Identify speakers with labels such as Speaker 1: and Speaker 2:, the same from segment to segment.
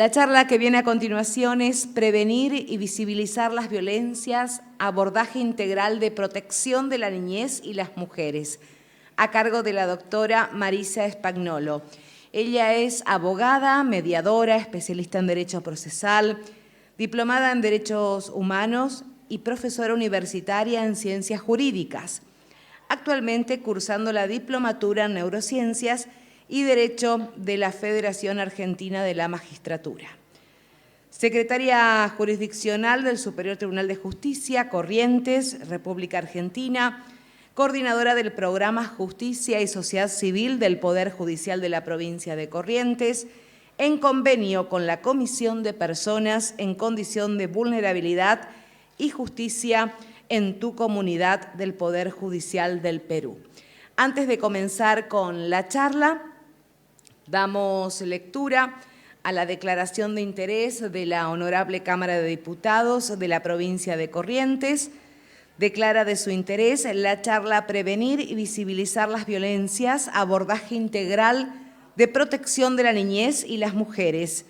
Speaker 1: La charla que viene a continuación es Prevenir y visibilizar las violencias, abordaje integral de protección de la niñez y las mujeres, a cargo de la doctora Marisa Spagnolo. Ella es abogada, mediadora, especialista en Derecho Procesal, diplomada en Derechos Humanos y profesora universitaria en Ciencias Jurídicas. Actualmente cursando la diplomatura en Neurociencias y Derecho de la Federación Argentina de la Magistratura. Secretaria Jurisdiccional del Superior Tribunal de Justicia, Corrientes, República Argentina, coordinadora del Programa Justicia y Sociedad Civil del Poder Judicial de la Provincia de Corrientes, en convenio con la Comisión de Personas en Condición de Vulnerabilidad y Justicia en tu Comunidad del Poder Judicial del Perú. Antes de comenzar con la charla, damos lectura a la declaración de interés de la Honorable Cámara de Diputados de la provincia de Corrientes. Declara de su interés la charla Prevenir y visibilizar las violencias, abordaje integral de protección de la niñez y las mujeres,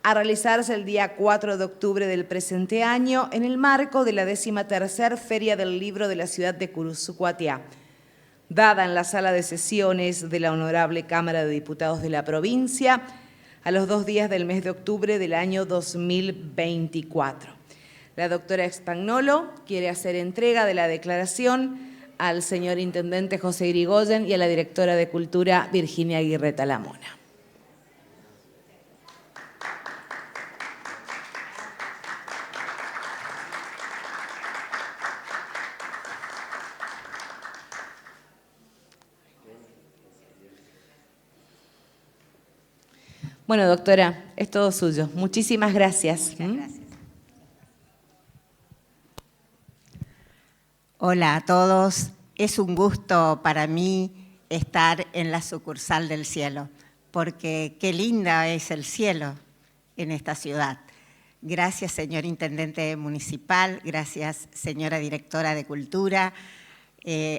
Speaker 1: a realizarse el día 4 de octubre del presente año en el marco de la 13ª Feria del Libro de la ciudad de Curuzucuatiá, dada en la sala de sesiones de la Honorable Cámara de Diputados de la provincia a los 2 días del mes de octubre del año 2024. La doctora Spagnolo quiere hacer entrega de la declaración al señor Intendente José Irigoyen y a la Directora de Cultura Virginia Aguirre Talamona. Bueno, doctora, es todo suyo. Muchísimas gracias.
Speaker 2: Muchas gracias. Hola a todos. Es un gusto para mí estar en la sucursal del cielo, porque qué linda es el cielo en esta ciudad. Gracias, señor Intendente Municipal, gracias, señora Directora de Cultura.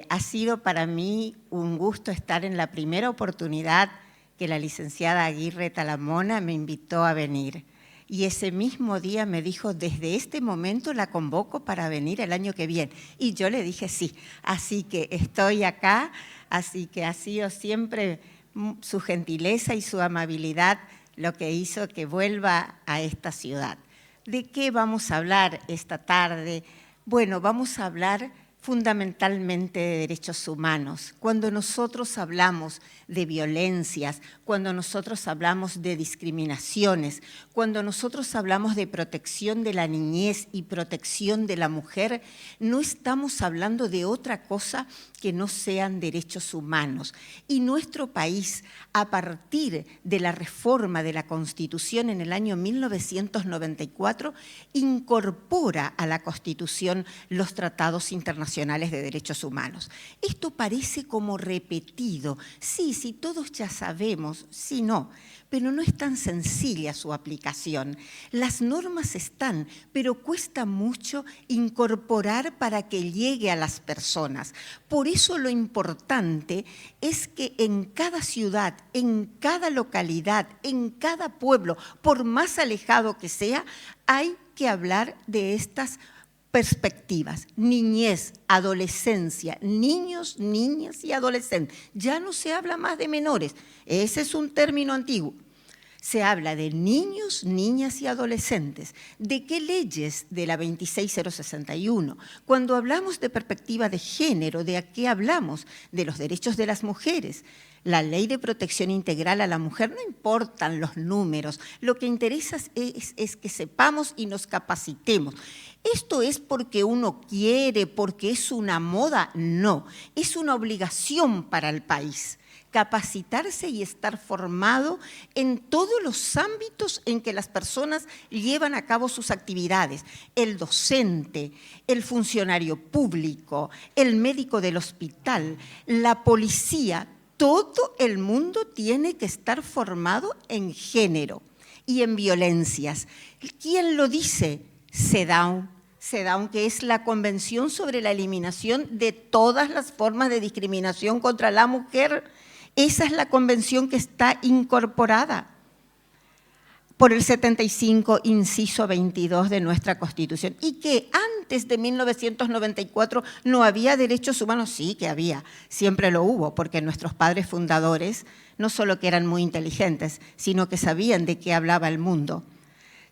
Speaker 2: Ha sido para mí un gusto estar en la primera oportunidad que la licenciada Aguirre Talamona me invitó a venir. Y ese mismo día me dijo, desde este momento la convoco para venir el año que viene. Y yo le dije sí, así que estoy acá, así que ha sido siempre su gentileza y su amabilidad lo que hizo que vuelva a esta ciudad. ¿De qué vamos a hablar esta tarde? Bueno, vamos a hablar fundamentalmente de derechos humanos. Cuando nosotros hablamos de violencias, cuando nosotros hablamos de discriminaciones, cuando nosotros hablamos de protección de la niñez y protección de la mujer, no estamos hablando de otra cosa que no sean derechos humanos. Y nuestro país, a partir de la reforma de la Constitución en el año 1994, incorpora a la Constitución los tratados internacionales de derechos humanos. Esto parece como repetido. Sí, todos ya sabemos, sí, no, pero no es tan sencilla su aplicación. Las normas están, pero cuesta mucho incorporar para que llegue a las personas. Por eso lo importante es que en cada ciudad, en cada localidad, en cada pueblo, por más alejado que sea, hay que hablar de estas perspectivas, niñez, adolescencia, niños, niñas y adolescentes. Ya no se habla más de menores, ese es un término antiguo. Se habla de niños, niñas y adolescentes. ¿De qué leyes? De la 26061. Cuando hablamos de perspectiva de género, ¿de qué hablamos? De los derechos de las mujeres. La Ley de Protección Integral a la Mujer, no importan los números, lo que interesa es que sepamos y nos capacitemos. ¿Esto es porque uno quiere, porque es una moda? No, es una obligación para el país. Capacitarse y estar formado en todos los ámbitos en que las personas llevan a cabo sus actividades. El docente, el funcionario público, el médico del hospital, la policía, todo el mundo tiene que estar formado en género y en violencias. ¿Quién lo dice? CEDAW, que es la Convención sobre la Eliminación de todas las formas de discriminación contra la mujer. Esa es la convención que está incorporada. por el 75, inciso 22 de nuestra Constitución, y que antes de 1994 no había derechos humanos. Sí que había, siempre lo hubo, porque nuestros padres fundadores no solo que eran muy inteligentes, sino que sabían de qué hablaba el mundo,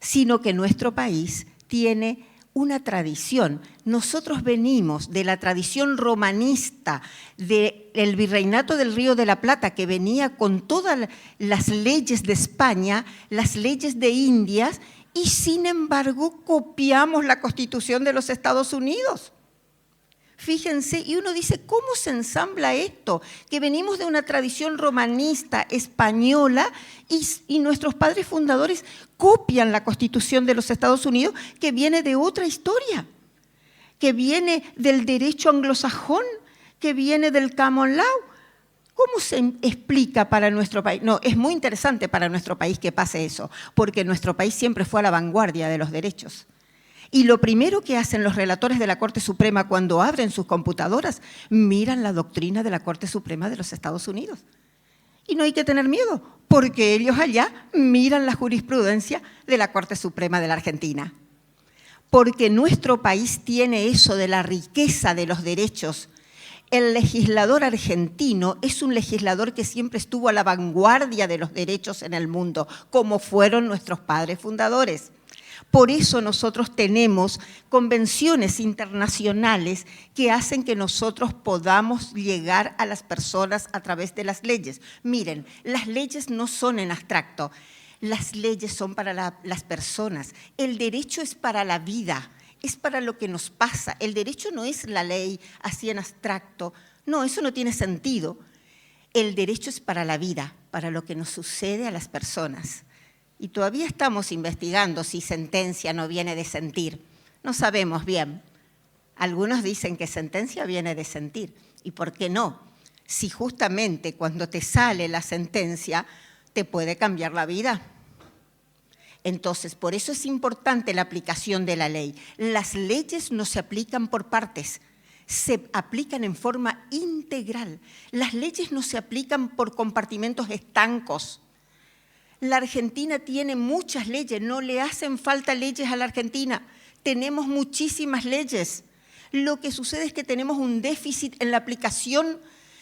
Speaker 2: sino que nuestro país tiene una tradición. Nosotros venimos de la tradición romanista del Virreinato del Río de la Plata, que venía con todas las leyes de España, las leyes de Indias, y sin embargo copiamos la Constitución de los Estados Unidos. Fíjense, y uno dice, ¿cómo se ensambla esto? Que venimos de una tradición romanista española y nuestros padres fundadores copian la Constitución de los Estados Unidos, que viene de otra historia, que viene del derecho anglosajón, que viene del common law. ¿Cómo se explica para nuestro país? No, es muy interesante para nuestro país que pase eso, porque nuestro país siempre fue a la vanguardia de los derechos. Y lo primero que hacen los relatores de la Corte Suprema cuando abren sus computadoras, miran la doctrina de la Corte Suprema de los Estados Unidos. Y no hay que tener miedo, porque ellos allá miran la jurisprudencia de la Corte Suprema de la Argentina. Porque nuestro país tiene eso de la riqueza de los derechos. El legislador argentino es un legislador que siempre estuvo a la vanguardia de los derechos en el mundo, como fueron nuestros padres fundadores. Por eso nosotros tenemos convenciones internacionales que hacen que nosotros podamos llegar a las personas a través de las leyes. Miren, las leyes no son en abstracto, las leyes son para las personas. El derecho es para la vida, es para lo que nos pasa. El derecho no es la ley así en abstracto, no, eso no tiene sentido. El derecho es para la vida, para lo que nos sucede a las personas. Y todavía estamos investigando si sentencia no viene de sentir. No sabemos bien. Algunos dicen que sentencia viene de sentir. ¿Y por qué no? Si justamente cuando te sale la sentencia te puede cambiar la vida. Entonces, por eso es importante la aplicación de la ley. Las leyes no se aplican por partes, se aplican en forma integral. Las leyes no se aplican por compartimentos estancos. La Argentina tiene muchas leyes, no le hacen falta leyes a la Argentina. Tenemos muchísimas leyes. Lo que sucede es que tenemos un déficit en la aplicación,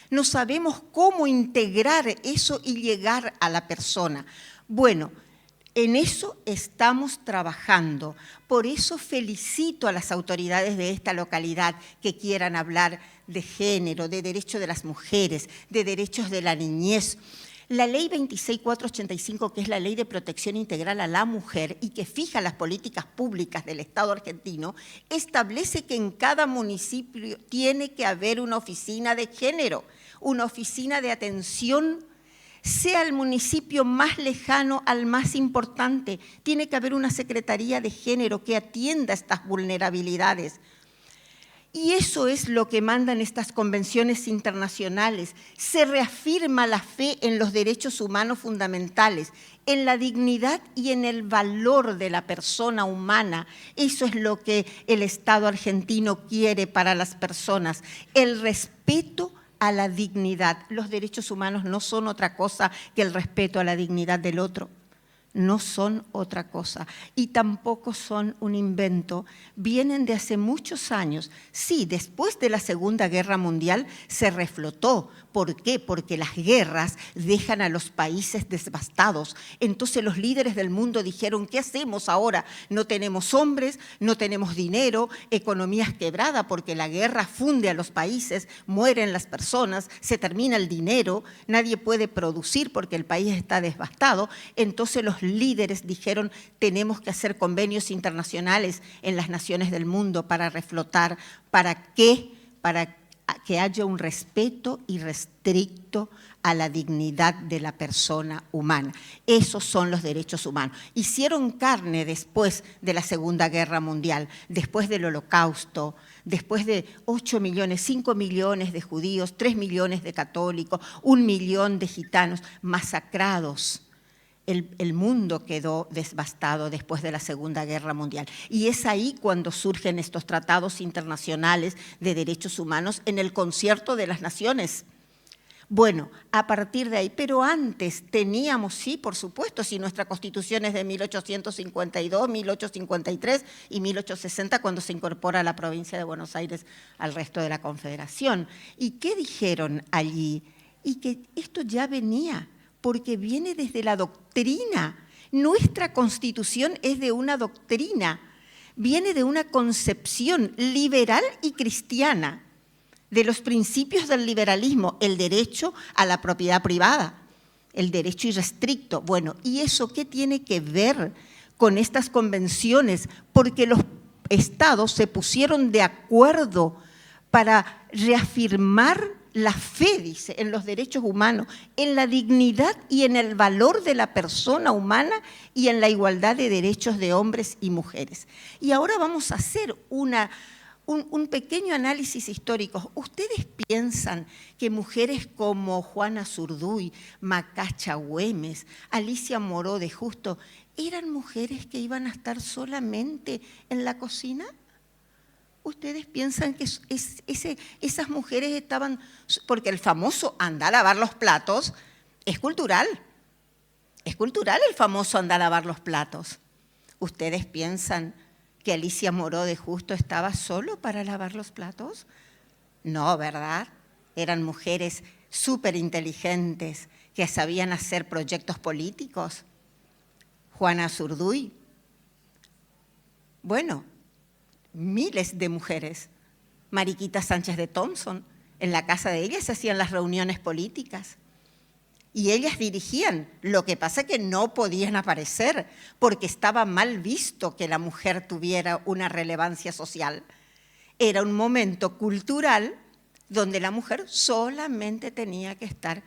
Speaker 2: no sabemos cómo integrar eso y llegar a la persona. Bueno, en eso estamos trabajando. Por eso felicito a las autoridades de esta localidad que quieran hablar de género, de derechos de las mujeres, de derechos de la niñez. La ley 26485, que es la Ley de Protección Integral a la Mujer y que fija las políticas públicas del Estado argentino, establece que en cada municipio tiene que haber una oficina de género, una oficina de atención, sea el municipio más lejano al más importante. Tiene que haber una secretaría de género que atienda estas vulnerabilidades. Y eso es lo que mandan estas convenciones internacionales. Se reafirma la fe en los derechos humanos fundamentales, en la dignidad y en el valor de la persona humana. Eso es lo que el Estado argentino quiere para las personas, el respeto a la dignidad. Los derechos humanos no son otra cosa que el respeto a la dignidad del otro. No son otra cosa y tampoco son un invento, vienen de hace muchos años. Sí, después de la Segunda Guerra Mundial se reflotó. ¿Por qué? Porque las guerras dejan a los países devastados. Entonces los líderes del mundo dijeron, ¿qué hacemos ahora? No tenemos hombres, no tenemos dinero, economías quebradas porque la guerra funde a los países, mueren las personas, se termina el dinero, nadie puede producir porque el país está devastado. Entonces los líderes dijeron, tenemos que hacer convenios internacionales en las naciones del mundo para reflotar. ¿Para qué? Para que haya un respeto irrestricto a la dignidad de la persona humana. Esos son los derechos humanos. Hicieron carne después de la Segunda Guerra Mundial, después del Holocausto, después de 8 millones, 5 millones de judíos, 3 millones de católicos, 1 millón de gitanos masacrados. El mundo quedó devastado después de la Segunda Guerra Mundial. Y es ahí cuando surgen estos tratados internacionales de derechos humanos en el concierto de las naciones. Bueno, a partir de ahí, pero antes teníamos, sí, por supuesto, si nuestra Constitución es de 1852, 1853 y 1860, cuando se incorpora la provincia de Buenos Aires al resto de la Confederación. ¿Y qué dijeron allí? Y que esto ya venía, porque viene desde la doctrina. Nuestra Constitución es de una doctrina, viene de una concepción liberal y cristiana, de los principios del liberalismo, el derecho a la propiedad privada, el derecho irrestricto. Bueno, ¿y eso qué tiene que ver con estas convenciones? Porque los estados se pusieron de acuerdo para reafirmar la fe, dice, en los derechos humanos, en la dignidad y en el valor de la persona humana y en la igualdad de derechos de hombres y mujeres. Y ahora vamos a hacer un pequeño análisis histórico. ¿Ustedes piensan que mujeres como Juana Zurduy, Macacha Güemes, Alicia Moró de Justo, eran mujeres que iban a estar solamente en la cocina? ¿Ustedes piensan que esas mujeres estaban...? Porque el famoso anda a lavar los platos es cultural. Es cultural el famoso anda a lavar los platos. ¿Ustedes piensan que Alicia Moró de Justo estaba solo para lavar los platos? No, ¿verdad? Eran mujeres súper inteligentes que sabían hacer proyectos políticos. Juana Zurduy. Bueno, miles de mujeres. Mariquita Sánchez de Thompson, en la casa de ellas se hacían las reuniones políticas. Y ellas dirigían, lo que pasa que no podían aparecer porque estaba mal visto que la mujer tuviera una relevancia social. Era un momento cultural donde la mujer solamente tenía que estar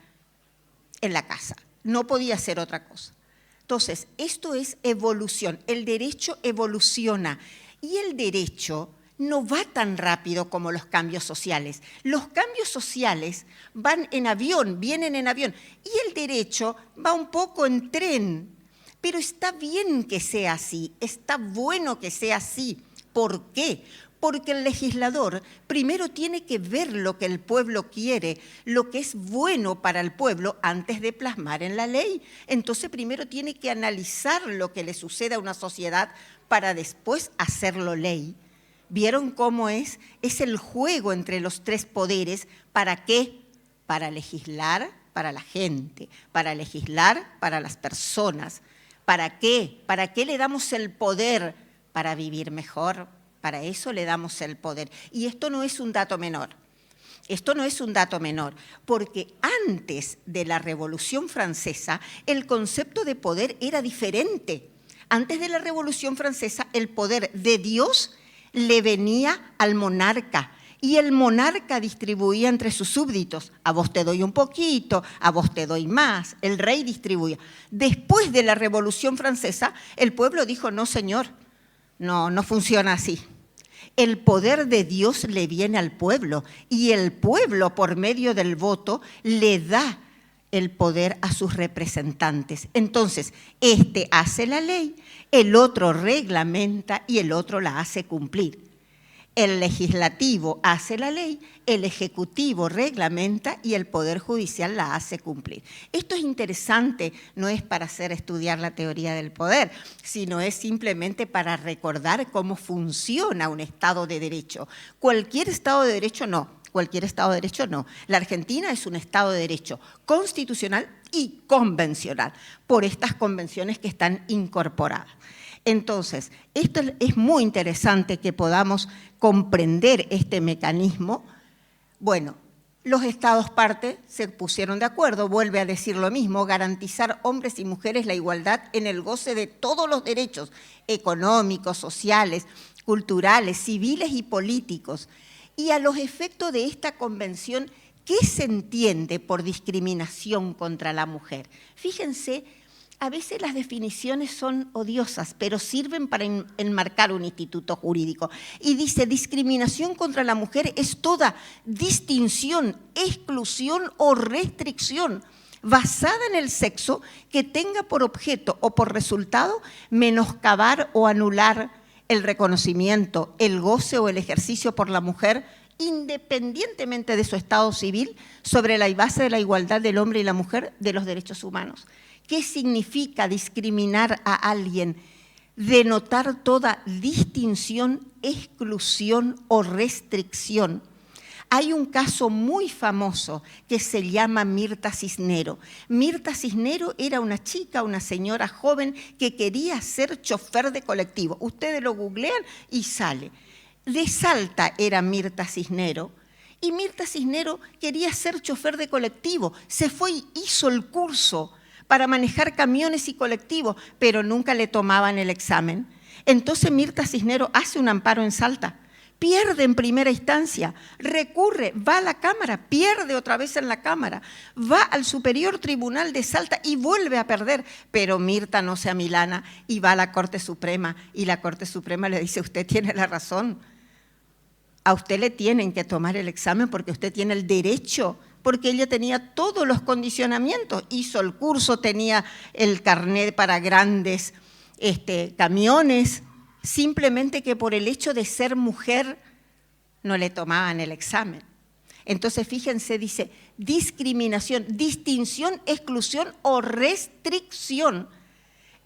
Speaker 2: en la casa, no podía hacer otra cosa. Entonces, esto es evolución, el derecho evoluciona y el derecho no va tan rápido como los cambios sociales. Los cambios sociales van en avión, vienen en avión, y el derecho va un poco en tren. Pero está bien que sea así, está bueno que sea así. ¿Por qué? Porque el legislador primero tiene que ver lo que el pueblo quiere, lo que es bueno para el pueblo antes de plasmar en la ley. Entonces primero tiene que analizar lo que le sucede a una sociedad para después hacerlo ley. ¿Vieron cómo es? Es el juego entre los tres poderes. ¿Para qué? Para legislar para la gente, para legislar para las personas. ¿Para qué? ¿Para qué le damos el poder? Para vivir mejor. Para eso le damos el poder. Y esto no es un dato menor. Esto no es un dato menor, porque antes de la Revolución Francesa el concepto de poder era diferente. Antes de la Revolución Francesa el poder de Dios le venía al monarca y el monarca distribuía entre sus súbditos. A vos te doy un poquito, a vos te doy más. El rey distribuía. Después de la Revolución Francesa, el pueblo dijo, no señor, no funciona así. El poder de Dios le viene al pueblo y el pueblo por medio del voto le da el poder a sus representantes. Entonces, este hace la ley, el otro reglamenta y el otro la hace cumplir. El legislativo hace la ley, el ejecutivo reglamenta y el poder judicial la hace cumplir. Esto es interesante, no es para hacer estudiar la teoría del poder, sino es simplemente para recordar cómo funciona un Estado de Derecho. Cualquier Estado de Derecho no. Cualquier Estado de Derecho no. La Argentina es un Estado de Derecho constitucional y convencional, por estas convenciones que están incorporadas. Entonces, esto es muy interesante que podamos comprender este mecanismo. Bueno, los Estados parte se pusieron de acuerdo, vuelve a decir lo mismo, garantizar hombres y mujeres la igualdad en el goce de todos los derechos económicos, sociales, culturales, civiles y políticos. Y a los efectos de esta convención, ¿qué se entiende por discriminación contra la mujer? Fíjense, a veces las definiciones son odiosas, pero sirven para enmarcar un instituto jurídico. Y dice, discriminación contra la mujer es toda distinción, exclusión o restricción basada en el sexo que tenga por objeto o por resultado menoscabar o anular el reconocimiento, el goce o el ejercicio por la mujer independientemente de su estado civil, sobre la base de la igualdad del hombre y la mujer de los derechos humanos. ¿Qué significa discriminar a alguien? Denotar toda distinción, exclusión o restricción. Hay un caso muy famoso que se llama Mirta Cisnero. Mirta Cisnero era una chica, una señora joven que quería ser chofer de colectivo. Ustedes lo googlean y sale. De Salta era Mirta Cisnero, y Mirta Cisnero quería ser chofer de colectivo. Se fue y hizo el curso para manejar camiones y colectivos, pero nunca le tomaban el examen. Entonces Mirta Cisnero hace un amparo en Salta, pierde en primera instancia, recurre, va a la Cámara, pierde otra vez en la Cámara, va al Superior Tribunal de Salta y vuelve a perder, pero Mirta no se amilana y va a la Corte Suprema, y la Corte Suprema le dice: usted tiene la razón, a usted le tienen que tomar el examen porque usted tiene el derecho, porque ella tenía todos los condicionamientos, hizo el curso, tenía el carnet para grandes camiones, simplemente que por el hecho de ser mujer no le tomaban el examen. Entonces, fíjense, dice discriminación, distinción, exclusión o restricción.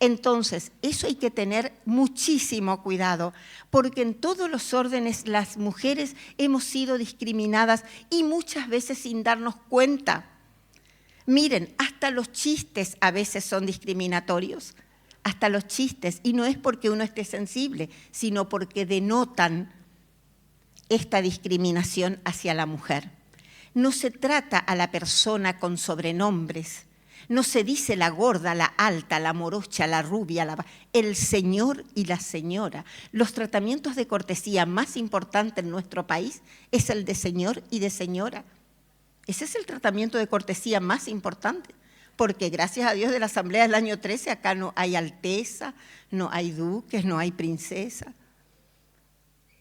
Speaker 2: Entonces, eso hay que tener muchísimo cuidado, porque en todos los órdenes las mujeres hemos sido discriminadas y muchas veces sin darnos cuenta. Miren, hasta los chistes a veces son discriminatorios. Hasta los chistes, y no es porque uno esté sensible, sino porque denotan esta discriminación hacia la mujer. No se trata a la persona con sobrenombres, no se dice la gorda, la alta, la morocha, la rubia, el señor y la señora. Los tratamientos de cortesía más importantes en nuestro país es el de señor y de señora. Ese es el tratamiento de cortesía más importante. Porque gracias a Dios de la Asamblea del año 13 acá no hay alteza, no hay duques, no hay princesa,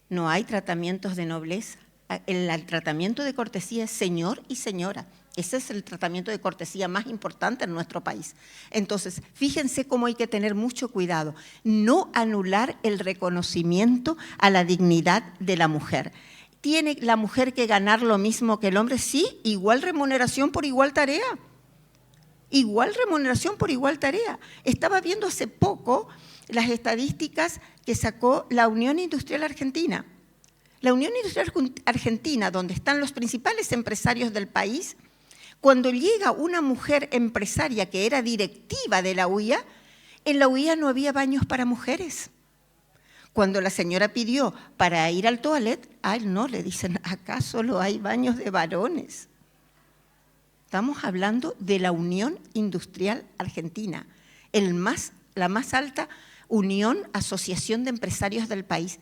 Speaker 2: no hay tratamientos de nobleza. El tratamiento de cortesía es señor y señora. Ese es el tratamiento de cortesía más importante en nuestro país. Entonces, fíjense cómo hay que tener mucho cuidado, no anular el reconocimiento a la dignidad de la mujer. ¿Tiene la mujer que ganar lo mismo que el hombre? Sí, igual remuneración por igual tarea. Igual remuneración por igual tarea. Estaba viendo hace poco las estadísticas que sacó la Unión Industrial Argentina. La Unión Industrial Argentina, donde están los principales empresarios del país, cuando llega una mujer empresaria que era directiva de la UIA, en la UIA no había baños para mujeres. Cuando la señora pidió para ir al toilet, no, le dicen, acá solo hay baños de varones. Estamos hablando de la Unión Industrial Argentina, la más alta asociación de empresarios del país,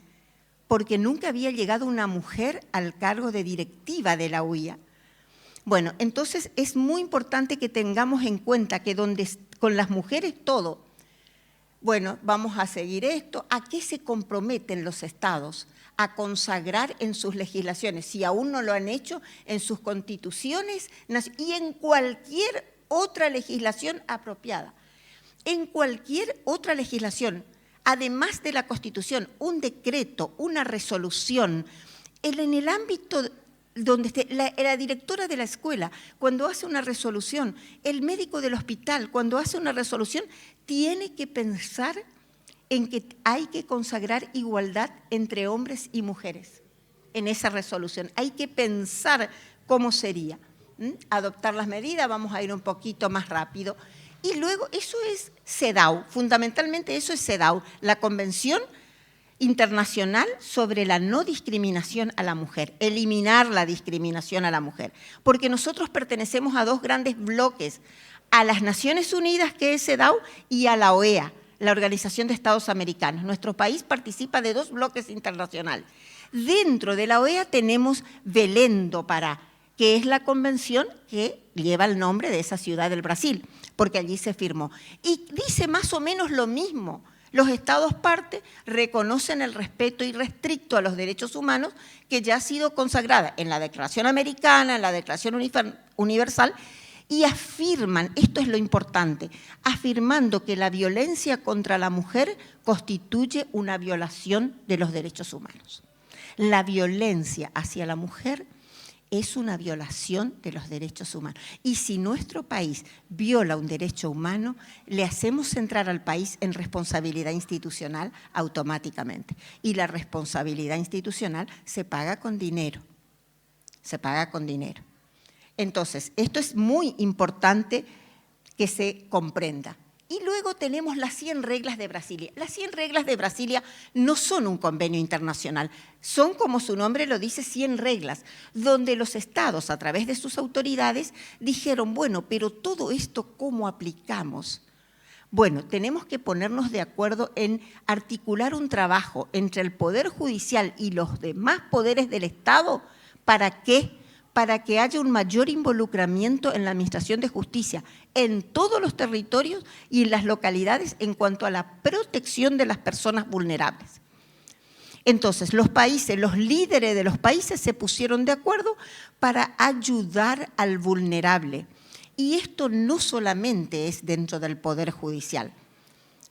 Speaker 2: porque nunca había llegado una mujer al cargo de directiva de la UIA. Bueno, entonces es muy importante que tengamos en cuenta que con las mujeres todo, bueno, vamos a seguir esto. ¿A qué se comprometen los estados? A consagrar en sus legislaciones, si aún no lo han hecho, en sus constituciones y en cualquier otra legislación apropiada. En cualquier otra legislación, además de la Constitución, un decreto, una resolución, en el ámbito donde esté la directora de la escuela, cuando hace una resolución, el médico del hospital, cuando hace una resolución, tiene que pensar en que hay que consagrar igualdad entre hombres y mujeres en esa resolución. Hay que pensar cómo sería. Adoptar las medidas, vamos a ir un poquito más rápido. Y luego, eso es CEDAW, fundamentalmente eso es CEDAW, la Convención Internacional sobre la no discriminación a la mujer, eliminar la discriminación a la mujer. Porque nosotros pertenecemos a dos grandes bloques, a las Naciones Unidas, que es CEDAW, y a la OEA, la Organización de Estados Americanos. Nuestro país participa de dos bloques internacionales. Dentro de la OEA tenemos Belém do Pará, que es la convención que lleva el nombre de esa ciudad del Brasil, porque allí se firmó. Y dice más o menos lo mismo. Los estados parte reconocen el respeto irrestricto a los derechos humanos que ya ha sido consagrada en la Declaración Americana, en la Declaración Universal, y afirman, esto es lo importante, afirmando que la violencia contra la mujer constituye una violación de los derechos humanos. La violencia hacia la mujer es una violación de los derechos humanos. Y si nuestro país viola un derecho humano, le hacemos entrar al país en responsabilidad institucional automáticamente. Y la responsabilidad institucional se paga con dinero. Se paga con dinero. Entonces, esto es muy importante que se comprenda. Y luego tenemos las 100 reglas de Brasilia. Las 100 reglas de Brasilia no son un convenio internacional, son, como su nombre lo dice, 100 reglas, donde los estados, a través de sus autoridades, dijeron, bueno, pero todo esto, ¿cómo aplicamos? Bueno, tenemos que ponernos de acuerdo en articular un trabajo entre el Poder Judicial y los demás poderes del Estado. ¿Para qué? Para que haya un mayor involucramiento en la administración de justicia en todos los territorios y en las localidades en cuanto a la protección de las personas vulnerables. Entonces, los países, los líderes de los países se pusieron de acuerdo para ayudar al vulnerable. Y esto no solamente es dentro del Poder Judicial,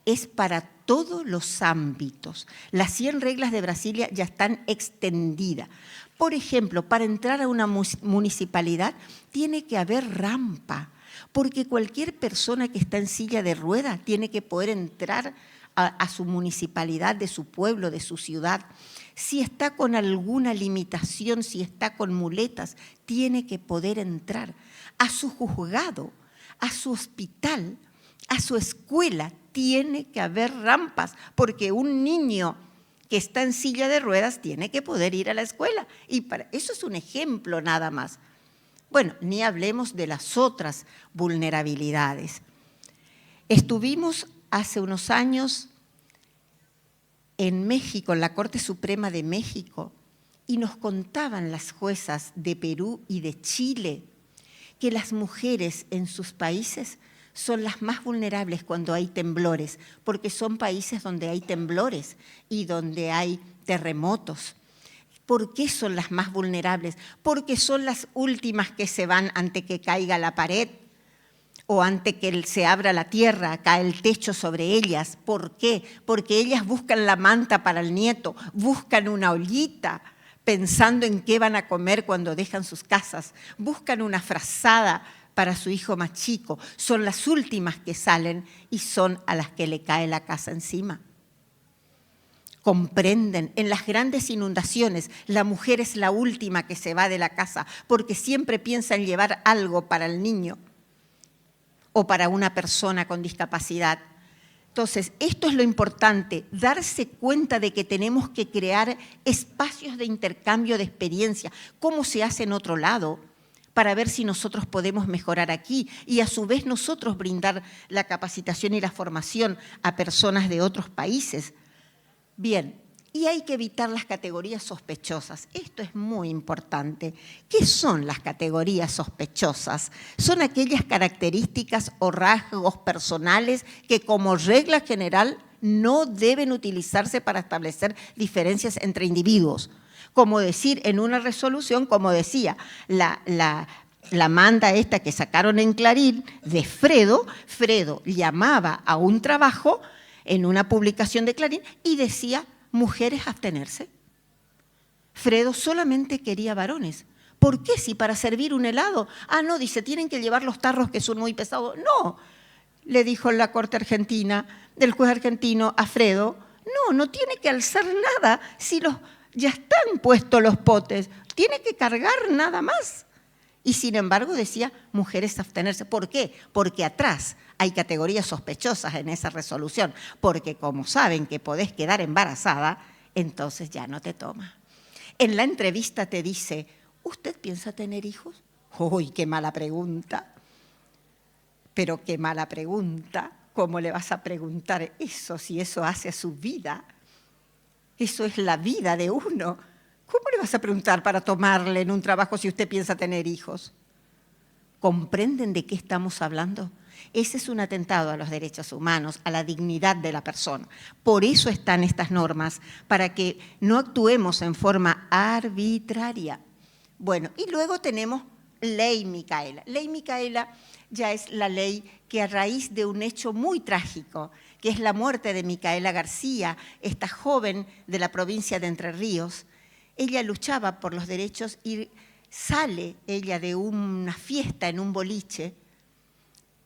Speaker 2: es para todos los ámbitos. Las 100 reglas de Brasilia ya están extendidas. Por ejemplo, para entrar a una municipalidad tiene que haber rampa, porque cualquier persona que está en silla de ruedas tiene que poder entrar a su municipalidad, de su pueblo, de su ciudad. Si está con alguna limitación, si está con muletas, tiene que poder entrar a su juzgado, a su hospital, a su escuela. Tiene que haber rampas, porque un niño que está en silla de ruedas tiene que poder ir a la escuela. Y eso es un ejemplo nada más. Bueno, ni hablemos de las otras vulnerabilidades. Estuvimos hace unos años en México, en la Corte Suprema de México, y nos contaban las juezas de Perú y de Chile que las mujeres en sus países son las más vulnerables cuando hay temblores, porque son países donde hay temblores y donde hay terremotos. ¿Por qué son las más vulnerables? Porque son las últimas que se van ante que caiga la pared o ante que se abra la tierra, cae el techo sobre ellas. ¿Por qué? Porque ellas buscan la manta para el nieto, buscan una ollita, pensando en qué van a comer cuando dejan sus casas, buscan una frazada para su hijo más chico, son las últimas que salen y son a las que le cae la casa encima. Comprenden, en las grandes inundaciones, la mujer es la última que se va de la casa porque siempre piensa en llevar algo para el niño o para una persona con discapacidad. Entonces, esto es lo importante, darse cuenta de que tenemos que crear espacios de intercambio de experiencia, como se hace en otro lado, para ver si nosotros podemos mejorar aquí y a su vez nosotros brindar la capacitación y la formación a personas de otros países. Bien, y hay que evitar las categorías sospechosas. Esto es muy importante. ¿Qué son las categorías sospechosas? Son aquellas características o rasgos personales que como regla general no deben utilizarse para establecer diferencias entre individuos. Como decir en una resolución, como decía, la manda esta que sacaron en Clarín de Fredo llamaba a un trabajo en una publicación de Clarín y decía mujeres abstenerse. Fredo solamente quería varones. ¿Por qué? Si para servir un helado, no, dice, tienen que llevar los tarros que son muy pesados. No, le dijo la Corte Argentina, del juez argentino a Fredo, no tiene que alzar nada si ya están puestos los potes, tiene que cargar nada más. Y sin embargo decía, mujeres abstenerse. ¿Por qué? Porque atrás hay categorías sospechosas en esa resolución, porque como saben que podés quedar embarazada, entonces ya no te toma. En la entrevista te dice, ¿usted piensa tener hijos? ¡Uy, qué mala pregunta! Pero qué mala pregunta. ¿Cómo le vas a preguntar eso si eso hace a su vida? Eso es la vida de uno. ¿Cómo le vas a preguntar para tomarle en un trabajo si usted piensa tener hijos? ¿Comprenden de qué estamos hablando? Ese es un atentado a los derechos humanos, a la dignidad de la persona. Por eso están estas normas, para que no actuemos en forma arbitraria. Bueno, y luego tenemos Ley Micaela. Ley Micaela ya es la ley que a raíz de un hecho muy trágico, que es la muerte de Micaela García, esta joven de la provincia de Entre Ríos, ella luchaba por los derechos y sale ella de una fiesta en un boliche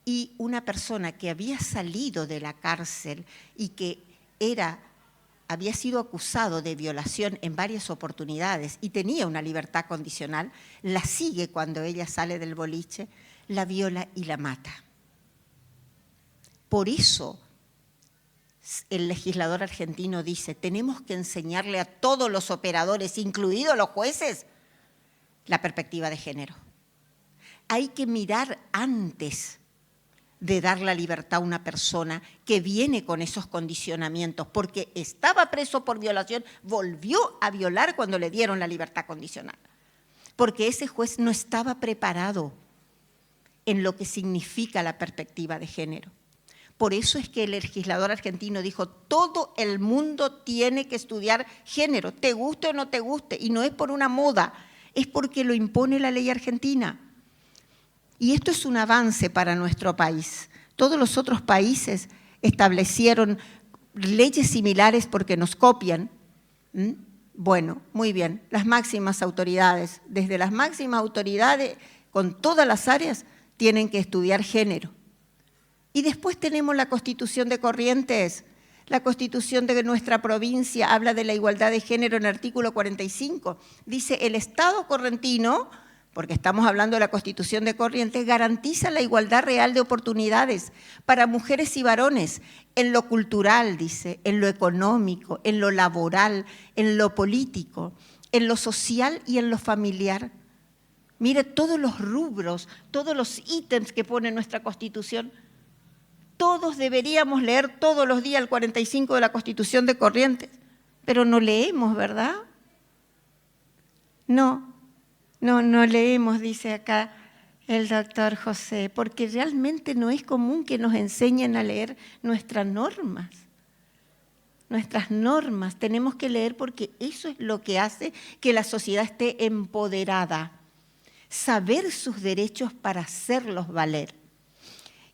Speaker 2: y una persona que había salido de la cárcel y que había sido acusado de violación en varias oportunidades y tenía una libertad condicional, la sigue cuando ella sale del boliche, la viola y la mata. Por eso el legislador argentino dice, tenemos que enseñarle a todos los operadores, incluidos los jueces, la perspectiva de género. Hay que mirar antes de dar la libertad a una persona que viene con esos condicionamientos, porque estaba preso por violación, volvió a violar cuando le dieron la libertad condicional, porque ese juez no estaba preparado en lo que significa la perspectiva de género. Por eso es que el legislador argentino dijo, todo el mundo tiene que estudiar género, te guste o no te guste, y no es por una moda, es porque lo impone la ley argentina. Y esto es un avance para nuestro país. Todos los otros países establecieron leyes similares porque nos copian. Bueno, muy bien, las máximas autoridades, desde las máximas autoridades, con todas las áreas, tienen que estudiar género. Y después tenemos la Constitución de Corrientes. La Constitución de nuestra provincia habla de la igualdad de género en el artículo 45. Dice, el Estado correntino, porque estamos hablando de la Constitución de Corrientes, garantiza la igualdad real de oportunidades para mujeres y varones en lo cultural, dice, en lo económico, en lo laboral, en lo político, en lo social y en lo familiar. Mire todos los rubros, todos los ítems que pone nuestra Constitución. Todos deberíamos leer todos los días el 45 de la Constitución de Corrientes, pero no leemos, ¿verdad? No leemos, dice acá el doctor José, porque realmente no es común que nos enseñen a leer nuestras normas. Nuestras normas tenemos que leer porque eso es lo que hace que la sociedad esté empoderada. Saber sus derechos para hacerlos valer.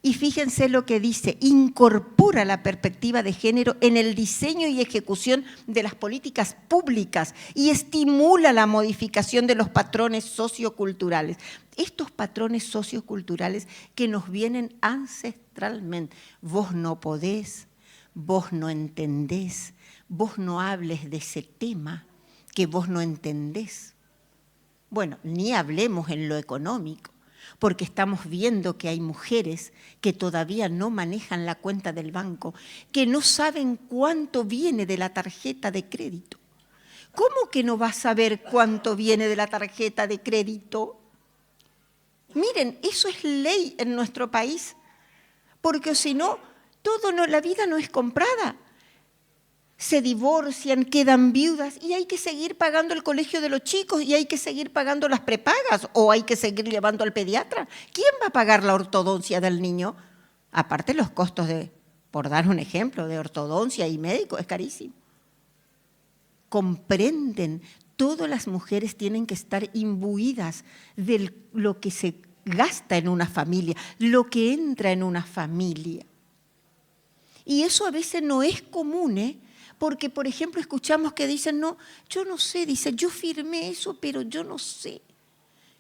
Speaker 2: Y fíjense lo que dice, incorpora la perspectiva de género en el diseño y ejecución de las políticas públicas y estimula la modificación de los patrones socioculturales. Estos patrones socioculturales que nos vienen ancestralmente. Vos no podés, vos no entendés, vos no hables de ese tema que vos no entendés. Bueno, ni hablemos en lo económico, porque estamos viendo que hay mujeres que todavía no manejan la cuenta del banco, que no saben cuánto viene de la tarjeta de crédito. ¿Cómo que no vas a saber cuánto viene de la tarjeta de crédito? Miren, eso es ley en nuestro país, porque si no, la vida no es comprada. Se divorcian, quedan viudas y hay que seguir pagando el colegio de los chicos y hay que seguir pagando las prepagas o hay que seguir llevando al pediatra. ¿Quién va a pagar la ortodoncia del niño? Aparte los costos por dar un ejemplo, de ortodoncia y médico, es carísimo. Comprenden, todas las mujeres tienen que estar imbuidas de lo que se gasta en una familia, lo que entra en una familia. Y eso a veces no es común, porque, por ejemplo, escuchamos que dicen, no, yo no sé, dice, yo firmé eso, pero yo no sé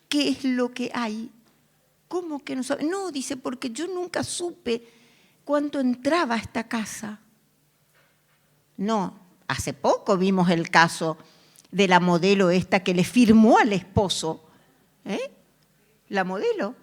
Speaker 2: qué es lo que hay. ¿Cómo que no sabe? No, dice, porque yo nunca supe cuánto entraba a esta casa. No, hace poco vimos el caso de la modelo esta que le firmó al esposo, la modelo,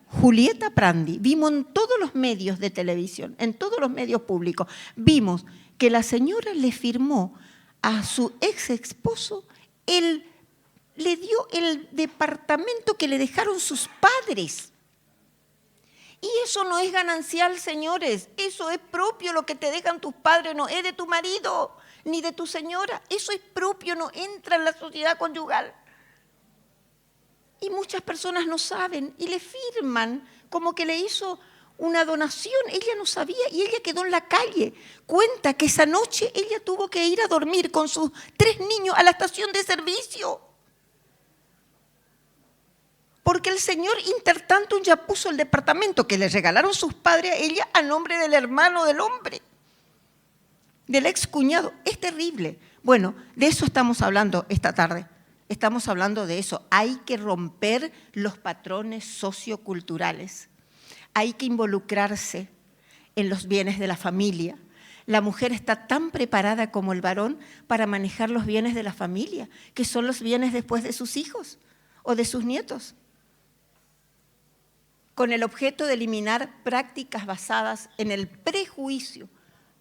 Speaker 2: Julieta Prandi. Vimos en todos los medios de televisión, en todos los medios públicos, vimos que la señora le firmó a su ex esposo, le dio el departamento que le dejaron sus padres. Y eso no es ganancial, señores, eso es propio, lo que te dejan tus padres, no es de tu marido ni de tu señora, eso es propio, no entra en la sociedad conyugal. Y muchas personas no saben y le firman como que le hizo una donación, ella no sabía y ella quedó en la calle. Cuenta que esa noche ella tuvo que ir a dormir con sus 3 niños a la estación de servicio. Porque el señor intertanto ya puso el departamento que le regalaron sus padres a ella a nombre del hermano del hombre. del excuñado. Es terrible. Bueno, de eso estamos hablando esta tarde. Estamos hablando de eso. Hay que romper los patrones socioculturales. Hay que involucrarse en los bienes de la familia. La mujer está tan preparada como el varón para manejar los bienes de la familia, que son los bienes después de sus hijos o de sus nietos, con el objeto de eliminar prácticas basadas en el prejuicio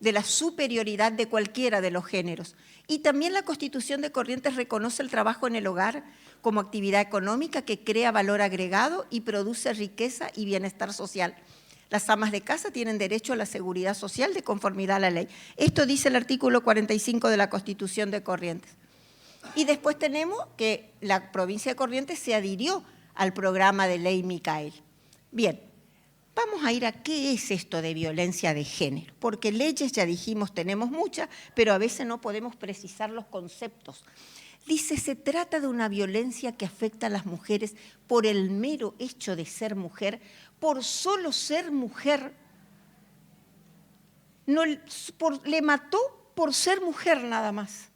Speaker 2: de la superioridad de cualquiera de los géneros. Y también la Constitución de Corrientes reconoce el trabajo en el hogar como actividad económica que crea valor agregado y produce riqueza y bienestar social. Las amas de casa tienen derecho a la seguridad social de conformidad a la ley. Esto dice el artículo 45 de la Constitución de Corrientes. Y después tenemos que la provincia de Corrientes se adhirió al programa de ley Micael. Bien, vamos a ir a qué es esto de violencia de género, porque leyes, ya dijimos, tenemos muchas, pero a veces no podemos precisar los conceptos. Dice, se trata de una violencia que afecta a las mujeres por el mero hecho de ser mujer, por solo ser mujer. No, le mató por ser mujer nada más.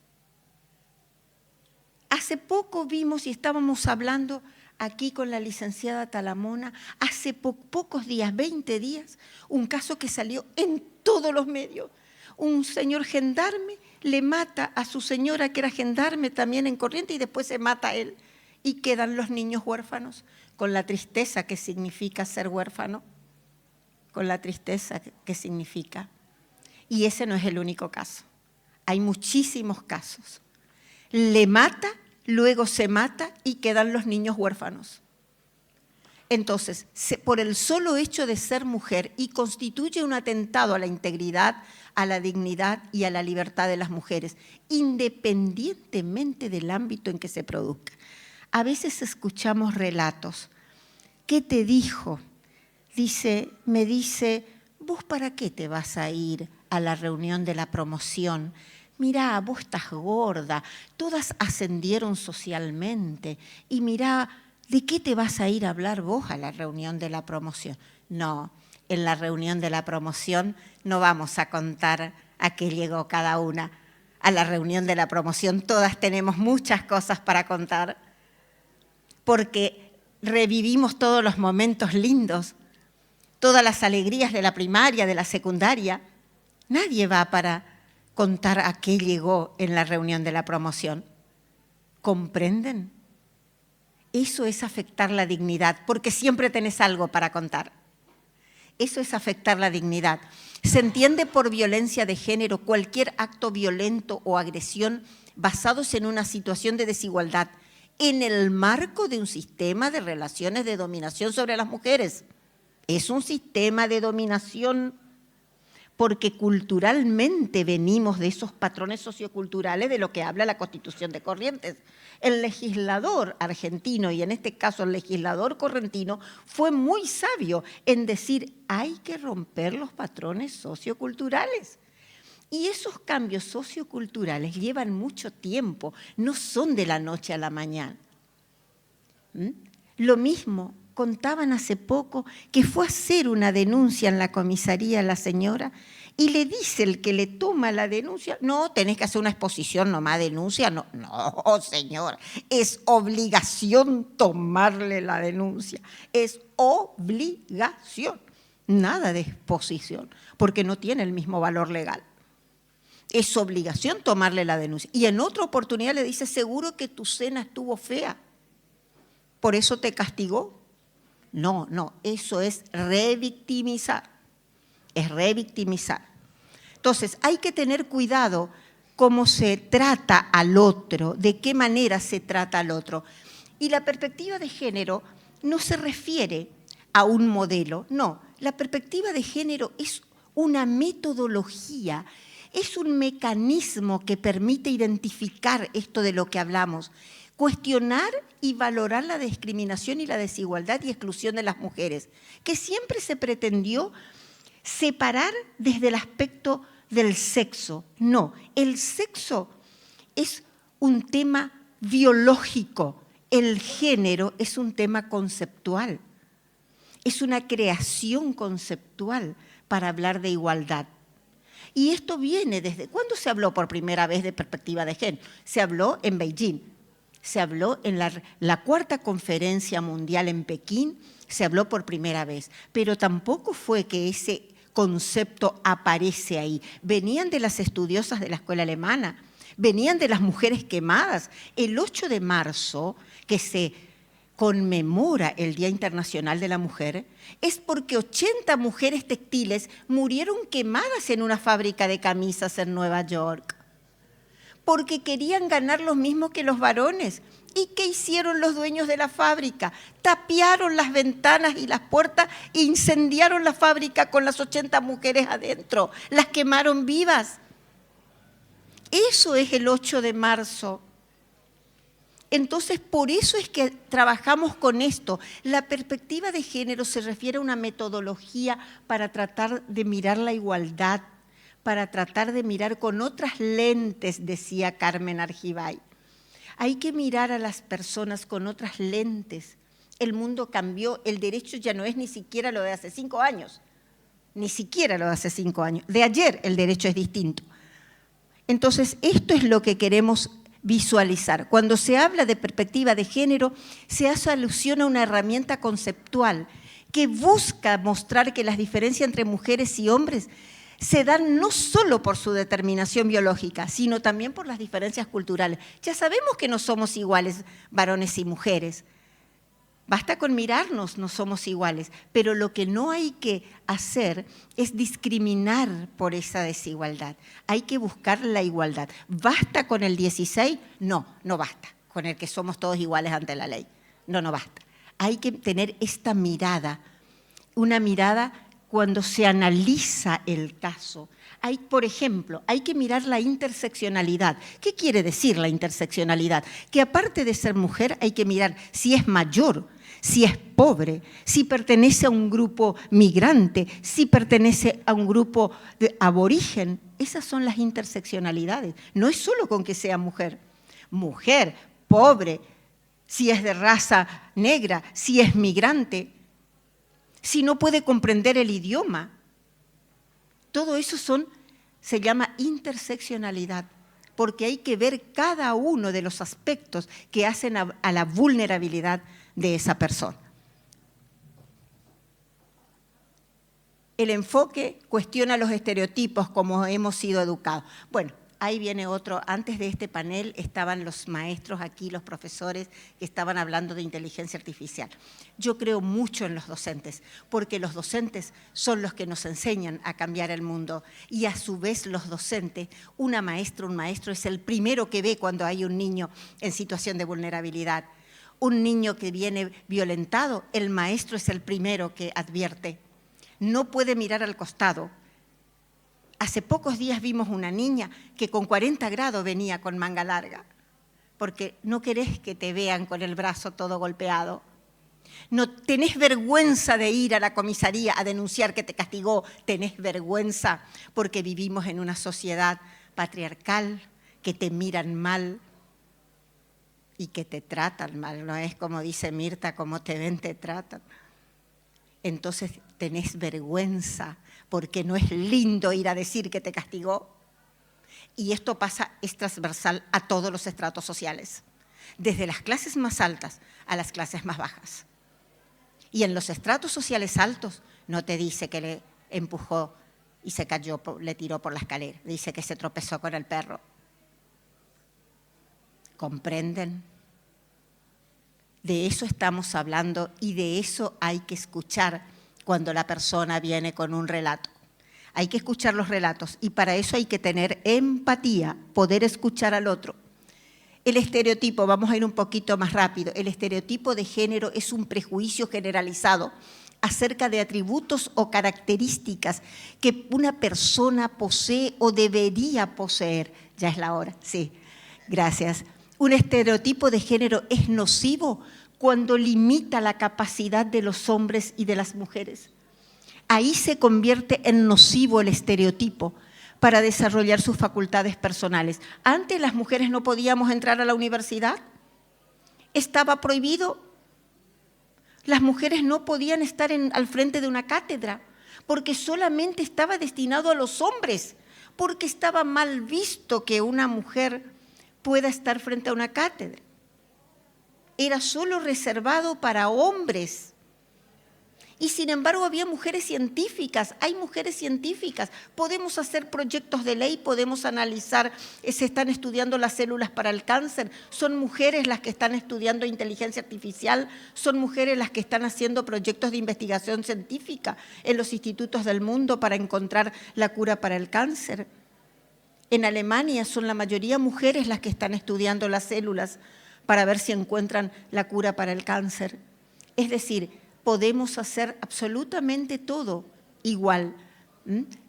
Speaker 2: Hace poco vimos y estábamos hablando aquí con la licenciada Talamona, hace pocos días, 20 días, un caso que salió en todos los medios. Un señor gendarme le mata a su señora, que era gendarme también en Corrientes, y después se mata a él. Y quedan los niños huérfanos, con la tristeza que significa ser huérfano, con la tristeza que significa. Y ese no es el único caso. Hay muchísimos casos. Le mata, luego se mata y quedan los niños huérfanos. Entonces, por el solo hecho de ser mujer, y constituye un atentado a la integridad, a la dignidad y a la libertad de las mujeres, independientemente del ámbito en que se produzca. A veces escuchamos relatos. ¿Qué te dijo? Me dice, ¿vos para qué te vas a ir a la reunión de la promoción? Mirá, vos estás gorda, todas ascendieron socialmente, y mirá, ¿de qué te vas a ir a hablar vos a la reunión de la promoción? No, en la reunión de la promoción no vamos a contar a qué llegó cada una. A la reunión de la promoción todas tenemos muchas cosas para contar, porque revivimos todos los momentos lindos, todas las alegrías de la primaria, de la secundaria. Nadie va para contar a qué llegó en la reunión de la promoción. ¿Comprenden? Eso es afectar la dignidad, porque siempre tenés algo para contar. Eso es afectar la dignidad. Se entiende por violencia de género cualquier acto violento o agresión basados en una situación de desigualdad en el marco de un sistema de relaciones de dominación sobre las mujeres. Es un sistema de dominación porque culturalmente venimos de esos patrones socioculturales de lo que habla la Constitución de Corrientes. El legislador argentino, y en este caso el legislador correntino, fue muy sabio en decir, hay que romper los patrones socioculturales. Y esos cambios socioculturales llevan mucho tiempo, no son de la noche a la mañana. Lo mismo, contaban hace poco que fue a hacer una denuncia en la comisaría la señora y le dice el que le toma la denuncia, no, tenés que hacer una exposición nomás, denuncia, no, señora, es obligación tomarle la denuncia, es obligación, nada de exposición, porque no tiene el mismo valor legal. Es obligación tomarle la denuncia. Y en otra oportunidad le dice, seguro que tu cena estuvo fea, por eso te castigó. No, eso es revictimizar, es revictimizar. Entonces, hay que tener cuidado cómo se trata al otro, de qué manera se trata al otro. Y la perspectiva de género no se refiere a un modelo, no. La perspectiva de género es una metodología, es un mecanismo que permite identificar esto de lo que hablamos, cuestionar y valorar la discriminación y la desigualdad y exclusión de las mujeres, que siempre se pretendió separar desde el aspecto del sexo. No, el sexo es un tema biológico, el género es un tema conceptual, es una creación conceptual para hablar de igualdad. Y esto viene desde… ¿Cuándo se habló por primera vez de perspectiva de género? Se habló en Beijing, se habló en la cuarta conferencia mundial en Pekín, se habló por primera vez, pero tampoco fue que ese concepto aparece ahí. Venían de las estudiosas de la escuela alemana, venían de las mujeres quemadas. El 8 de marzo, que se conmemora el Día Internacional de la Mujer, es porque 80 mujeres textiles murieron quemadas en una fábrica de camisas en Nueva York, porque querían ganar lo mismo que los varones. ¿Y qué hicieron los dueños de la fábrica? Tapiaron las ventanas y las puertas e incendiaron la fábrica con las 80 mujeres adentro. Las quemaron vivas. Eso es el 8 de marzo. Entonces, por eso es que trabajamos con esto. La perspectiva de género se refiere a una metodología para tratar de mirar la igualdad, para tratar de mirar con otras lentes, decía Carmen Argibay. Hay que mirar a las personas con otras lentes. El mundo cambió, el derecho ya no es ni siquiera lo de hace 5 años, ni siquiera lo de hace 5 años. De ayer el derecho es distinto. Entonces, esto es lo que queremos visualizar. Cuando se habla de perspectiva de género, se hace alusión a una herramienta conceptual que busca mostrar que las diferencias entre mujeres y hombres se dan no solo por su determinación biológica, sino también por las diferencias culturales. Ya sabemos que no somos iguales varones y mujeres. Basta con mirarnos, no somos iguales. Pero lo que no hay que hacer es discriminar por esa desigualdad. Hay que buscar la igualdad. ¿Basta con el 16? No, no basta. Con el que somos todos iguales ante la ley. No, no basta. Hay que tener esta mirada, una mirada cuando se analiza el caso. Por ejemplo, hay que mirar la interseccionalidad. ¿Qué quiere decir la interseccionalidad? Que aparte de ser mujer, hay que mirar si es mayor, si es pobre, si pertenece a un grupo migrante, si pertenece a un grupo de aborigen. Esas son las interseccionalidades. No es solo con que sea mujer. Mujer, pobre, si es de raza negra, si es migrante, si no puede comprender el idioma. Todo eso se llama interseccionalidad, porque hay que ver cada uno de los aspectos que hacen a la vulnerabilidad de esa persona. El enfoque cuestiona los estereotipos como hemos sido educados. Bueno, ahí viene otro. Antes de este panel estaban los maestros aquí, los profesores, que estaban hablando de inteligencia artificial. Yo creo mucho en los docentes, porque los docentes son los que nos enseñan a cambiar el mundo. Y a su vez los docentes, un maestro es el primero que ve cuando hay un niño en situación de vulnerabilidad. Un niño que viene violentado, el maestro es el primero que advierte. No puede mirar al costado. Hace pocos días vimos una niña que con 40 grados venía con manga larga, porque no querés que te vean con el brazo todo golpeado. No tenés vergüenza de ir a la comisaría a denunciar que te castigó, tenés vergüenza porque vivimos en una sociedad patriarcal, que te miran mal y que te tratan mal. No es como dice Mirta, como te ven, te tratan. Entonces tenés vergüenza porque no es lindo ir a decir que te castigó. Y esto es transversal a todos los estratos sociales, desde las clases más altas a las clases más bajas. Y en los estratos sociales altos no te dice que le empujó y se cayó, le tiró por la escalera, dice que se tropezó con el perro. ¿Comprenden? De eso estamos hablando y de eso hay que escuchar cuando la persona viene con un relato. Hay que escuchar los relatos y para eso hay que tener empatía, poder escuchar al otro. El estereotipo, vamos a ir un poquito más rápido, el estereotipo de género es un prejuicio generalizado acerca de atributos o características que una persona posee o debería poseer. Ya es la hora, sí, gracias. Un estereotipo de género es nocivo cuando limita la capacidad de los hombres y de las mujeres. Ahí se convierte en nocivo el estereotipo para desarrollar sus facultades personales. Antes las mujeres no podíamos entrar a la universidad, estaba prohibido. Las mujeres no podían estar al frente de una cátedra porque solamente estaba destinado a los hombres. porque estaba mal visto que una mujer pueda estar frente a una cátedra. Era solo reservado para hombres. Y sin embargo había mujeres científicas, hay mujeres científicas. Podemos hacer proyectos de ley, podemos analizar, se están estudiando las células para el cáncer, son mujeres las que están estudiando inteligencia artificial, son mujeres las que están haciendo proyectos de investigación científica en los institutos del mundo para encontrar la cura para el cáncer. En Alemania son la mayoría mujeres las que están estudiando las células para ver si encuentran la cura para el cáncer. Es decir, podemos hacer absolutamente todo igual.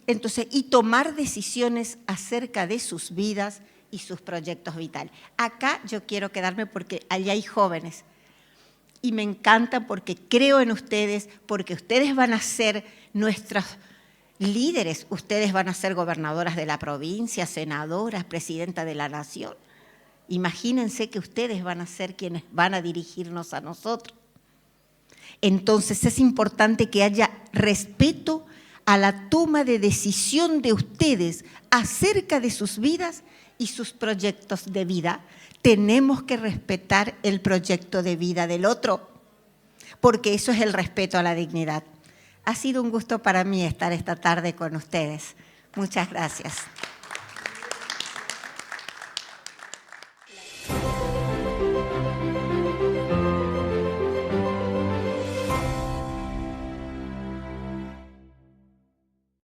Speaker 2: Entonces, y tomar decisiones acerca de sus vidas y sus proyectos vitales. Acá yo quiero quedarme porque allá hay jóvenes. Y me encanta porque creo en ustedes, porque ustedes van a ser nuestros líderes. Ustedes van a ser gobernadoras de la provincia, senadoras, presidenta de la nación. Imagínense que ustedes van a ser quienes van a dirigirnos a nosotros. Entonces es importante que haya respeto a la toma de decisión de ustedes acerca de sus vidas y sus proyectos de vida. Tenemos que respetar el proyecto de vida del otro, porque eso es el respeto a la dignidad. Ha sido un gusto para mí estar esta tarde con ustedes. Muchas gracias.